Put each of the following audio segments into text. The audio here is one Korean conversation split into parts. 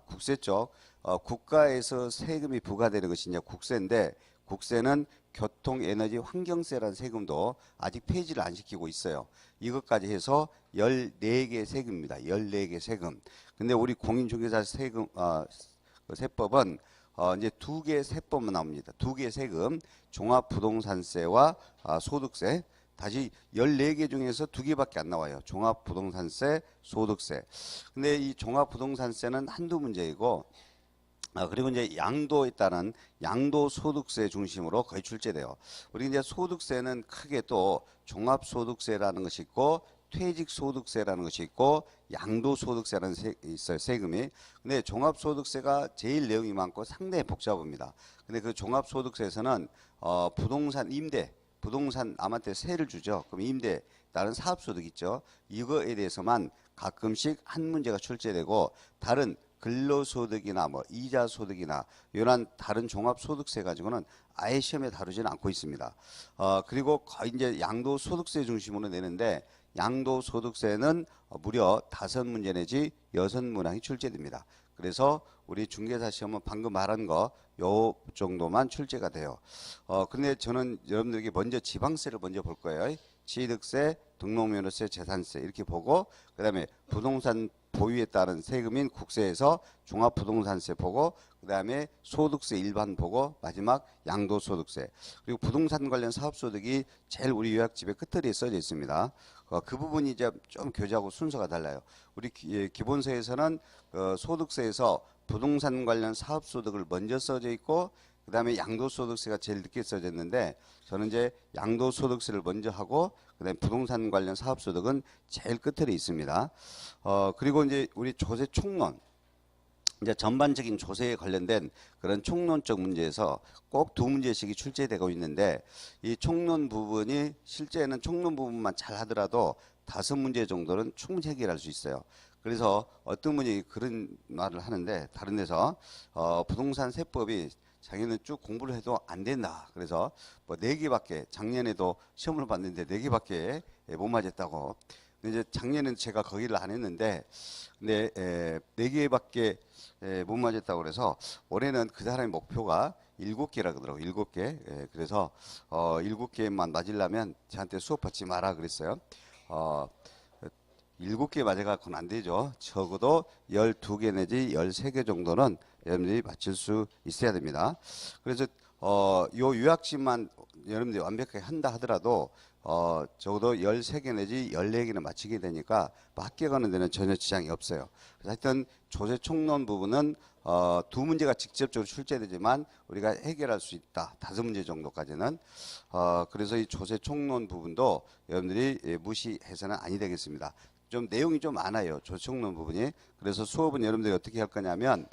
국세 쪽 국가에서 세금이 부과되는 것이 이제 국세인데 국세는 교통, 에너지, 환경세라는 세금도 아직 폐지를 안 시키고 있어요. 이것까지 해서 14개 세금입니다. 14개 세금. 근데 우리 공인중개사 세금 그 세법은 이제 2개 세법만 나옵니다. 2개 세금, 종합부동산세와 소득세. 다시 14개 중에서 2개밖에 안 나와요. 종합부동산세, 소득세. 근데 이 종합부동산세는 한두 문제이고 그리고 이제 양도에 따른 양도소득세 중심으로 거의 출제돼요. 우리 이제 소득세는 크게 또 종합소득세라는 것이 있고 퇴직소득세라는 것이 있고 양도소득세라는 있어요, 세금이. 근데 종합소득세가 제일 내용이 많고 상당히 복잡합니다. 근데 그 종합소득세에서는 부동산 임대, 부동산 남한테 세를 주죠. 그럼 임대, 다른 사업소득 있죠. 이거에 대해서만 가끔씩 한 문제가 출제되고 다른 근로소득이나 뭐 이자소득이나 이런 다른 종합소득세 가지고는 아예 시험에 다루지는 않고 있습니다. 그리고 거의 이제 양도소득세 중심으로 내는데 양도소득세는 무려 5문제 내지 6문항이 출제됩니다. 그래서 우리 중개사 시험은 방금 말한 거 요 정도만 출제가 돼요. 근데 저는 여러분들에게 먼저 지방세를 먼저 볼 거예요. 취득세, 등록면허세, 재산세 이렇게 보고 그다음에 부동산 보유에 따른 세금인 국세에서 종합부동산세 보고 그다음에 소득세 일반 보고 마지막 양도소득세 그리고 부동산 관련 사업소득이 제일 우리 요약집의 끝들이 써져 있습니다. 그 부분이 이제 좀 교재하고 순서가 달라요. 우리 기본서에서는 소득세에서 부동산 관련 사업소득을 먼저 써져 있고 그 다음에 양도소득세가 제일 늦게 써져 있는데 저는 이제 양도소득세를 먼저 하고 그 다음에 부동산 관련 사업소득은 제일 끝에 있습니다. 그리고 이제 우리 조세 총론 이제 전반적인 조세에 관련된 그런 총론적 문제에서 꼭 2문제씩이 출제되고 있는데 이 총론 부분이 실제는 총론 부분만 잘 하더라도 5문제 정도는 충분히 해결할 수 있어요. 그래서 어떤 분이 그런 말을 하는데 다른 데서 부동산 세법이 자기는 쭉 공부를 해도 안 된다. 그래서 뭐 4개밖에 작년에도 시험을 봤는데 4개밖에 못 맞았다고. 근데 이제 작년에는 제가 거기를 안 했는데 근데 4개밖에 못 맞았다고 그래서 올해는 그 사람의 목표가 7개라 그러더라고요. 7개. 그래서 7개만 맞으려면 저한테 수업 받지 마라 그랬어요. 7개 맞아갖고는 안 되죠. 적어도 12개 내지 13개 정도는 여러분들이 맞출 수 있어야 됩니다. 그래서 요 요약집만 여러분들이 완벽하게 한다 하더라도 적어도 13개 내지 14개는 맞히게 되니까 합격하는 데는 전혀 지장이 없어요. 그래서 하여튼 조세 총론 부분은 2문제가 직접적으로 출제되지만 우리가 해결할 수 있다. 5문제 정도까지는. 그래서 이 조세 총론 부분도 여러분들이 무시해서는 아니 되겠습니다. 좀 내용이 좀 많아요. 조세 총론 부분이. 그래서 수업은 여러분들이 어떻게 할 거냐면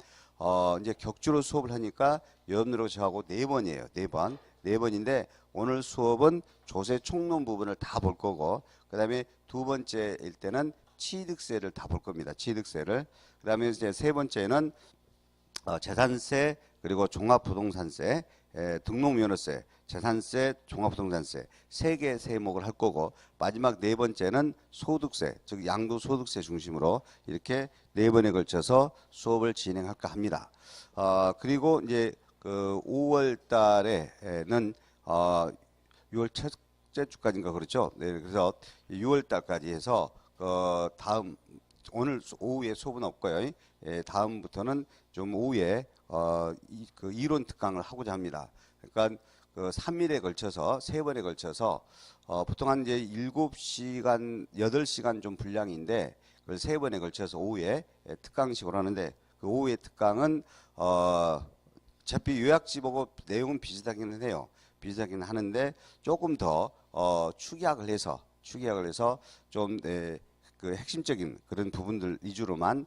이제 격주로 수업을 하니까 여러분들하고 저하고 4번이에요. 4번. 4번인데 오늘 수업은 조세 총론 부분을 다 볼 거고 그 다음에 2번째일 때는 취득세를 다 볼 겁니다. 취득세를. 그 다음에 이제 3번째는 재산세 그리고 종합부동산세 등록면허세 재산세 종합부동산세 3개 세목을 할 거고 마지막 4번째는 소득세 즉 양도소득세 중심으로 이렇게 4번에 걸쳐서 수업을 진행할까 합니다. 그리고 이제 그 5월 달에는 6월 첫째 주까지인가 그렇죠. 네, 그래서 6월 달까지 해서 다음 오늘 오후에 수업은 없고요. 다음부터는 좀 오후에 그 이론 특강을 하고자 합니다. 그러니까 그 3일에 걸쳐서 3번에 걸쳐서 보통 한 이제 7시간, 8시간 좀 분량인데 그걸 3번에 걸쳐서 오후에 특강식으로 하는데 그 오후에 특강은 어차피 요약지 보고 내용은 비슷하기는 해요. 비슷하긴 하는데 조금 더 축약을 해서 좀 그 핵심적인 그런 부분들 위주로만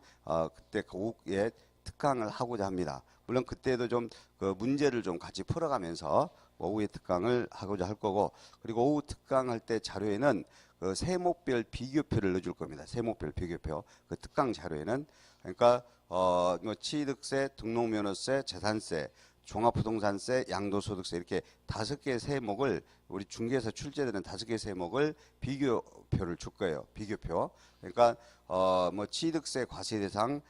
그때 그 오후에 특강을 하고자 합니다. 물론 그때도 좀 그 문제를 좀 같이 풀어가면서 오후에 특강을 하고자 할 거고 그리고 오후 특강할 때 자료에는 그 세목별 비교표를 넣어줄 겁니다. 세목별 비교표 그 특강 자료에는 그러니까 뭐 취득세, 등록면허세, 재산세, 종합부동산세, 양도소득세 이렇게 5개 세목을 우리 중개에서 출제되는 5개 세목을 비교표를 줄 거예요. 비교표. 그러니까 뭐 취득세 과세 대상